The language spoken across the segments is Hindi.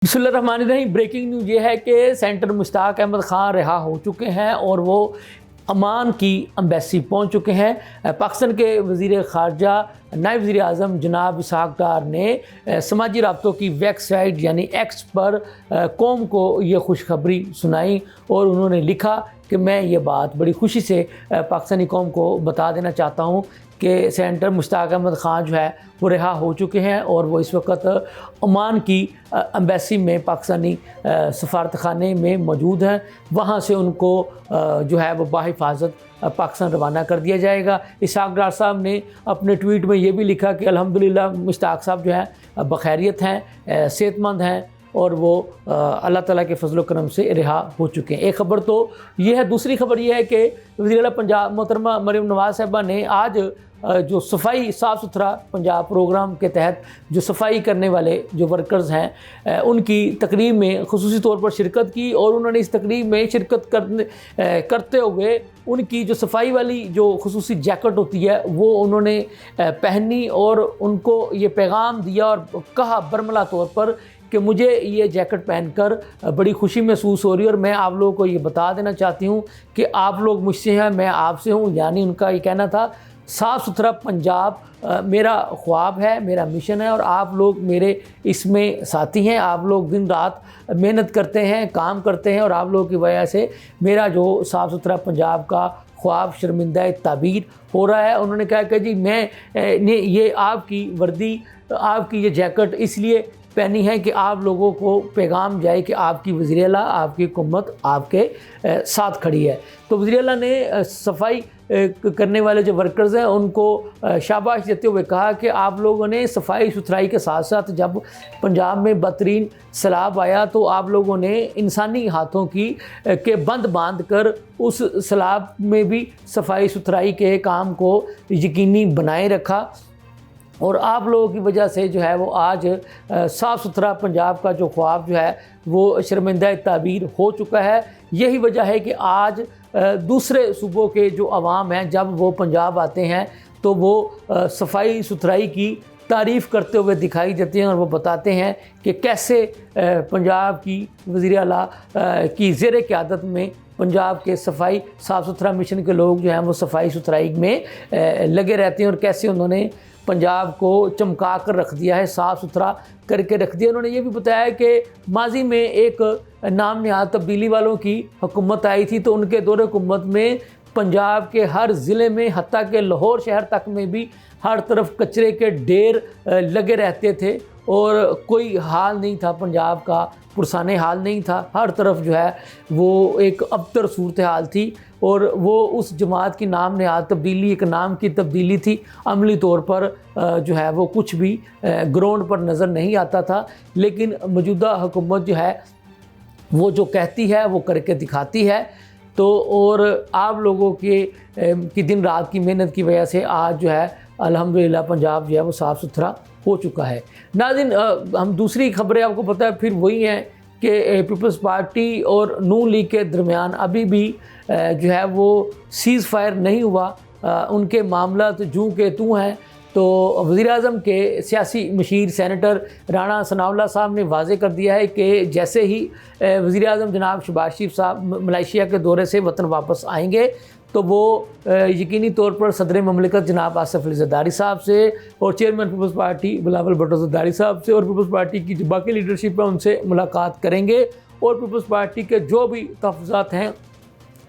बिस्मिल्लाहिर्रहमानिर्रहीम। ब्रेकिंग न्यूज़ ये है कि सेंटर मुश्ताक अहमद ख़ान रिहा हो चुके हैं और वो अमान की एम्बेसी पहुंच चुके हैं। पाकिस्तान के वज़ीर ख़ारजा नायब वज़ीर आज़म जनाब इसहाक़ डार ने समाजी राब्तों की वेबसाइट यानी एक्स पर कौम को ये खुशखबरी सुनाई और उन्होंने लिखा कि मैं ये बात बड़ी खुशी से पाकिस्तानी कौम को बता देना चाहता हूँ कि सेंटर मुश्ताक अहमद ख़ान जो है वो रिहा हो चुके हैं और वो इस वक्त ओमान की एम्बेसी में पाकिस्तानी सफारत खाने में मौजूद हैं। वहाँ से उनको जो है वो बाहिफाजत पाकिस्तान रवाना कर दिया जाएगा। इसहाक़ डार साहब ने अपने ट्वीट में ये भी लिखा कि अल्हम्दुलिल्लाह मुश्ताक साहब जो है बखैरियत हैं, सेहतमंद हैं और वो अल्लाह ताला के फजल करम से रिहा हो चुके हैं। एक ख़बर तो ये है। दूसरी खबर ये है कि वज़ीर आला पंजाब मोहतरमा मरियम नवाज़ साहिबा ने आज जो सफाई साफ़ सुथरा पंजाब प्रोग्राम के तहत जो सफाई करने वाले जो वर्कर्स हैं उनकी तकरीब में खुसूसी तौर पर शिरकत की और उन्होंने इस तकरीब में शिरकत करते हुए उनकी जो सफाई वाली जो खुसूसी जैकेट होती है वो उन्होंने पहनी और उनको ये पैगाम दिया और कहा बरमला तौर पर कि मुझे ये जैकेट पहनकर बड़ी खुशी महसूस हो रही है और मैं आप लोगों को ये बता देना चाहती हूँ कि आप लोग मुझसे हैं, मैं आपसे हूँ। यानी उनका ये कहना था साफ़ सुथरा पंजाब मेरा ख्वाब है, मेरा मिशन है और आप लोग मेरे इसमें साथी हैं। आप लोग दिन रात मेहनत करते हैं, काम करते हैं और आप लोगों की वजह से मेरा जो साफ़ सुथरा पंजाब का ख्वाब शर्मिंदा ताबीर हो रहा है। उन्होंने कहा कि जी मैं ये आपकी वर्दी, आपकी ये जैकेट इसलिए पहनी है कि आप लोगों को पैगाम जाए कि आपकी वज़ीर आला, आपकी हुकूमत आपके साथ खड़ी है। तो वज़ीर आला ने सफाई करने वाले जो वर्कर्स हैं उनको शाबाश देते हुए कहा कि आप लोगों ने सफाई सुथराई के साथ साथ जब पंजाब में बदतरीन सैलाब आया तो आप लोगों ने इंसानी हाथों की के बंद बांध कर उस सैलाब में भी सफाई सुथराई के काम को यकीनी बनाए रखा और आप लोगों की वजह से जो है वो आज साफ़ सुथरा पंजाब का जो ख्वाब जो है वो शर्मिंदा ताबीर हो चुका है। यही वजह है कि आज दूसरे सूबों के जो अवाम हैं जब वो पंजाब आते हैं तो वो सफाई सुथराई की तारीफ़ करते हुए दिखाई देते हैं और वो बताते हैं कि कैसे पंजाब की वज़ीर आला की ज़ेर क़यादत में पंजाब के सफाई साफ़ सुथरा मिशन के लोग जो हैं वो सफाई सुथराई में लगे रहते हैं और कैसे उन्होंने पंजाब को चमका कर रख दिया है, साफ़ सुथरा करके रख दिया। उन्होंने ये भी बताया कि माजी में एक नाम नहाद तब्दीली वालों की हुकूमत आई थी तो उनके दौरे हुकूमत में पंजाब के हर ज़िले में हत्ता के लाहौर शहर तक में भी हर तरफ कचरे के ढेर लगे रहते थे और कोई हाल नहीं था पंजाब का, पुरसाने हाल नहीं था। हर तरफ जो है वो एक अबतर सूरत हाल थी और वो उस जमात की नाम नहाद तब्दीली एक नाम की तब्दीली थी। अमली तौर पर जो है वो कुछ भी ग्राउंड पर नज़र नहीं आता था, लेकिन मौजूदा हुकूमत जो है वो जो कहती है वो करके दिखाती है। तो और आप लोगों की दिन रात की मेहनत की वजह से आज जो है अल्हम्दुलिल्लाह पंजाब जो है वो साफ़ सुथरा हो चुका है। नाज़रीन, हम दूसरी खबरें आपको पता है फिर वही हैं कि पीपल्स पार्टी और नून लीग के दरमियान अभी भी जो है वो सीज़ फायर नहीं हुआ। उनके मामला तो जूँ के तू हैं। तो वज़ीर आज़म के सियासी मशीर सेनेटर राणा सनाउल्लाह साहब ने वाज़े कर दिया है कि जैसे ही वज़ीर आज़म जनाब शहबाज शरीफ साहब मलेशिया के दौरे से वतन वापस आएंगे तो वो यकीनी तौर पर सदर ममलिकत जनाब आसिफ अली ज़रदारी साहब से और चेयरमैन पीपल्स पार्टी बिलावल भुट्टो ज़रदारी साहब से और पीपल्स पार्टी की जो बाकी लीडरशिप है उनसे मुलाकात करेंगे और पीपल्स पार्टी के जो भी तहफ़्फ़ुज़ात हैं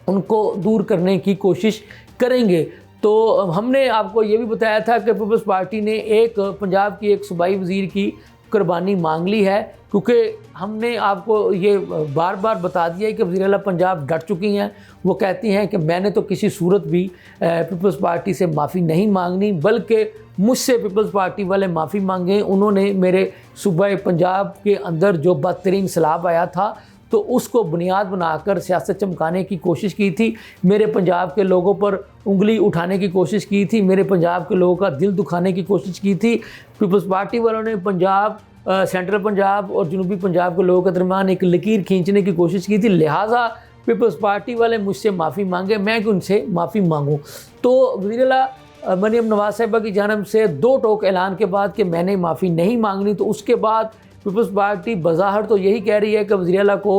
उनको दूर करने की कोशिश करेंगे। तो हमने आपको ये भी बताया था कि पीपल्स पार्टी ने एक पंजाब की एक सूबाई वज़ीर की कुर्बानी मांग ली है, क्योंकि हमने आपको ये बार बार बता दिया है कि वज़ीर आला पंजाब डट चुकी हैं। वो कहती हैं कि मैंने तो किसी सूरत भी पीपल्स पार्टी से माफ़ी नहीं मांगनी, बल्कि मुझसे पीपल्स पार्टी वाले माफ़ी मांगे। उन्होंने मेरे सूबे पंजाब के अंदर जो बदतरीन सैलाब आया था तो उसको बुनियाद बनाकर सियासत चमकाने की कोशिश की थी, मेरे पंजाब के लोगों पर उंगली उठाने की कोशिश की थी, मेरे पंजाब के लोगों का दिल दुखाने की कोशिश की थी। पीपल्स पार्टी वालों ने पंजाब, सेंट्रल पंजाब और जनूबी पंजाब के लोगों के दरमियान एक लकीर खींचने की कोशिश की थी। लिहाजा पीपल्स पार्टी वाले मुझसे माफ़ी मांगे, मैं क्यों उनसे माफ़ी मांगूँ। तो वज़ीर आला मरियम नवाज़ साहिबा की जानब से दो टोक ऐलान के बाद कि मैंने माफ़ी नहीं मांगनी, तो उसके बाद पीपल्स पार्टी बज़ाहिर तो यही कह रही है कि वज़ीर आला को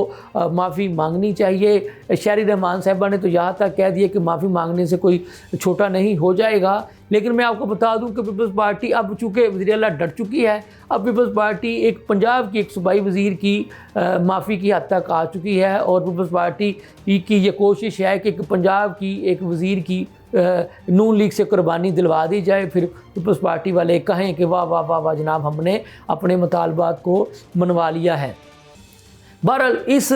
माफ़ी मांगनी चाहिए। शहरी रहमान साहिबा ने तो यहाँ तक कह दिया कि माफ़ी मांगने से कोई छोटा नहीं हो जाएगा। लेकिन मैं आपको बता दूं कि पीपल्स पार्टी अब चूँकि वज़ीर आला डट चुकी है, अब पीपल्स पार्टी एक पंजाब की एक सूबाई वज़ीर की माफ़ी की हद तक आ चुकी है और पीपल्स पार्टी की ये कोशिश है कि पंजाब की एक वज़ीर की नून लीग से कुर्बानी दिलवा दी जाए, फिर पीपल्स पार्टी वाले कहें कि वाह वाह वाह वाह जनाब, हमने अपने मुतालबात को मनवा लिया है। बहरहाल इस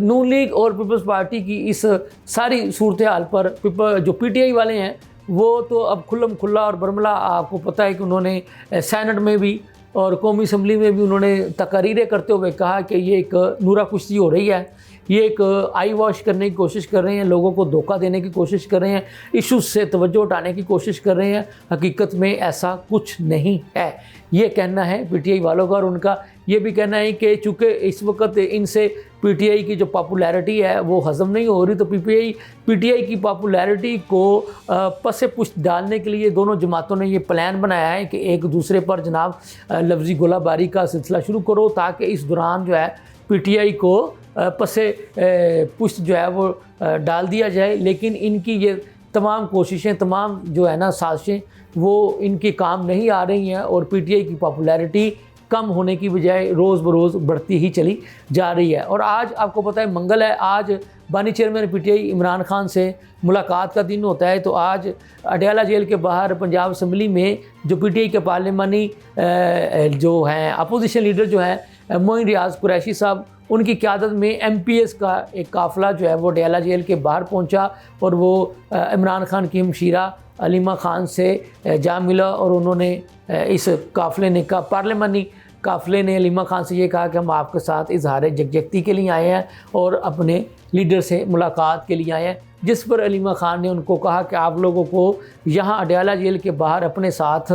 नून लीग और पीपल्स पार्टी की इस सारी सूरत हाल पर जो PTI वाले हैं वो तो अब खुल्लम खुल्ला और बरमला, आपको पता है कि उन्होंने सेनेट में भी और कौमी असम्बली में भी उन्होंने तकरीरें करते हुए कहा कि ये एक नूरा कुश्ती हो रही है, ये एक आई वॉश करने की कोशिश कर रहे हैं, लोगों को धोखा देने की कोशिश कर रहे हैं, इश्यूज से तवज्जो उठाने की कोशिश कर रहे हैं। हकीकत में ऐसा कुछ नहीं है, ये कहना है PTI वालों का। और उनका ये भी कहना है कि चूँकि इस वक्त इनसे PTI की जो पॉपुलैरिटी है वो हज़म नहीं हो रही, तो PTI की पॉपुलैरिटी को पसे पुश्त डालने के लिए दोनों जमातों ने ये प्लान बनाया है कि एक दूसरे पर जनाब लफ्ज़ी गोलाबारी का सिलसिला शुरू करो, ताकि इस दौरान जो है PTI को पसे पुश्त जो है वो डाल दिया जाए। लेकिन इनकी ये तमाम कोशिशें, तमाम जो है ना साजिशें, वो इनके काम नहीं आ रही हैं और PTI की पॉपुलैरिटी कम होने की बजाय रोज़ बरोज़ बढ़ती ही चली जा रही है। और आज आपको पता है मंगल है, आज बानी चेयरमैन PTI इमरान खान से मुलाकात का दिन होता है। तो आज अडयाला जेल के बाहर पंजाब असम्बली में जो PTI के पार्लिमानी जो हैं अपोजिशन लीडर जो हैं मोइन रियाज कुरैशी साहब, उनकी क़यादत में MPS का एक काफ़िला जो है वो अडयाला जेल के बाहर पहुंचा और वो इमरान खान की हमशीरा अलीमा खान से जा मिला और उन्होंने इस काफ़िले ने पार्लिमानी काफ़िले ने अलीमा खान से ये कहा कि हम आपके साथ इजहार यकजहती के लिए आए हैं और अपने लीडर से मुलाकात के लिए आए हैं। जिस पर अलीमा खान ने उनको कहा कि आप लोगों को यहाँ अडयाला जेल के बाहर अपने साथ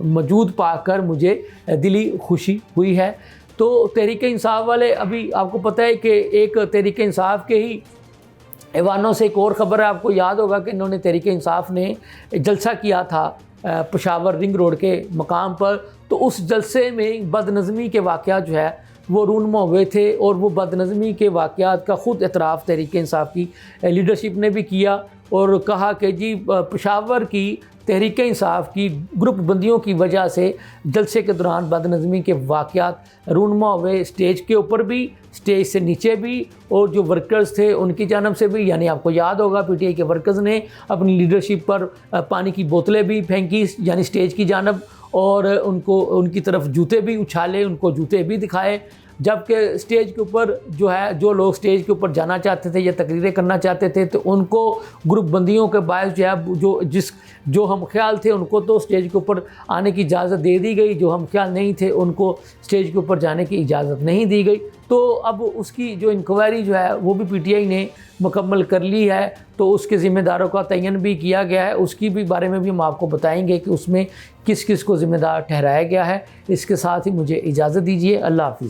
मौजूद पाकर मुझे दिली खुशी हुई है। तो तहरीक इंसाफ वाले, अभी आपको पता है कि एक तहरीक इंसाफ के ही ऐवानों से एक और ख़बर है, आपको याद होगा कि इन्होंने तहरीक इंसाफ ने जलसा किया था पेशावर रिंग रोड के मकाम पर। तो उस जलसे में बदनज़मी के वाक़यात जो है वो रूनमा हुए थे और वो बदनज़मी के वाक़यात का ख़ुद एतराफ़ तहरीक इंसाफ की लीडरशिप ने भी किया और कहा कि जी पेशावर की तहरीक इंसाफ की ग्रुप बंदियों की वजह से जलसे के दौरान बदनज़मी के वाक़यात रूनमा हुए, स्टेज के ऊपर भी, स्टेज से नीचे भी, और जो वर्कर्स थे उनकी जानब से भी। यानी आपको याद होगा PTI के वर्कर्स ने अपनी लीडरशिप पर पानी की बोतलें भी फेंकी यानी स्टेज की जानब, और उनकी तरफ जूते भी उछाले, उनको जूते भी दिखाए। जबकि स्टेज के ऊपर जो लोग स्टेज के ऊपर जाना चाहते थे या तकरीरें करना चाहते थे तो उनको ग्रुप बंदियों के बायस जो है जो हम ख्याल थे उनको तो स्टेज के ऊपर आने की इजाज़त दे दी गई, जो हम ख्याल नहीं थे उनको स्टेज के ऊपर जाने की इजाज़त नहीं दी गई। तो अब उसकी जो इंक्वायरी जो है वो भी PTI ने मुकम्मल कर ली है, तो उसके ज़िम्मेदारों का तयन भी किया गया है। उसकी भी बारे में भी हम आपको बताएंगे कि उसमें किस किस को ज़िम्मेदार ठहराया गया है। इसके साथ ही मुझे इजाज़त दीजिए। अल्लाह हाफ़िज़।